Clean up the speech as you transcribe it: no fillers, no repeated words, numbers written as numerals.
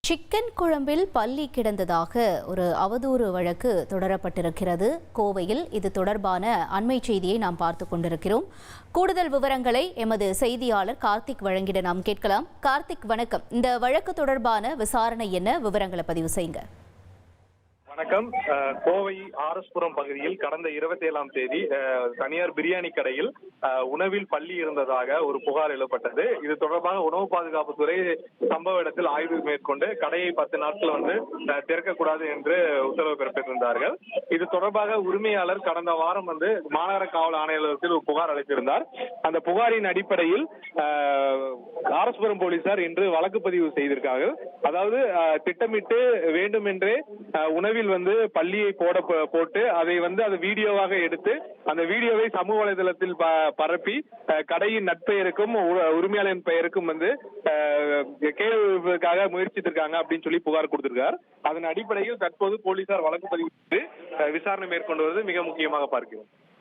Chicken குழம்பில் பல்லி கிடந்ததாக ஒரு அவதூறு வழக்கு தொடரப்பட்டிருக்கிறது கோவையில். இது தொடர்பான அண்மை செய்தியை நாம் பார்த்து கொண்டிருக்கிறோம். கூடுதல் விவரங்களை எமது செய்தியாளர் கார்த்திக் வழங்கிட நாம் கேட்கலாம். கார்த்திக், வணக்கம். இந்த வழக்கு தொடர்பான விசாரணை என்ன, விவரங்களை பதிவு செய்யுங்க. வணக்கம். கோவை ஆர்எஸ்புரம் பகுதியில் கடந்த 27ஆம் தேதி தனியார் பிரியாணி கடையில் உணவில் பல்லி இருந்ததாக ஒரு புகார் எழுப்பப்பட்டது. இது தொடர்பாக உணவு பாதுகாப்புத்துறை சம்பவ இடத்தில் ஆய்வு மேற்கொண்டு கடையை 10 நாட்கள் திறக்கக்கூடாது என்று உத்தரவு பிறப்பித்திருந்தார்கள். இது தொடர்பாக உரிமையாளர் கடந்த வாரம் மாநகர காவல் ஆணையரகத்தில் ஒரு புகார் அளித்திருந்தார். அந்த புகாரின் அடிப்படையில் ஆர்எஸ்புரம் போலீசார் இன்று வழக்கு பதிவு செய்திருக்கார்கள். அதாவது திட்டமிட்டு வேண்டுமென்றே உணவில் பள்ளியை போட்டு அதை அது வீடியோவாக எடுத்து அந்த வீடியோவை சமூக வலைதளத்தில் பரப்பி கடையின் நட்பெயருக்கும் உரிமையாளரின் பெயருக்கும் கேள்விக்காக முயற்சித்திருக்காங்க அப்படின்னு சொல்லி புகார் கொடுத்திருக்கார். அதன் அடிப்படையில் தற்போது போலீசார் வழக்கு பதிவு செய்து விசாரணை மேற்கொண்டு வருவது மிக முக்கியமாக பார்க்கிறோம்.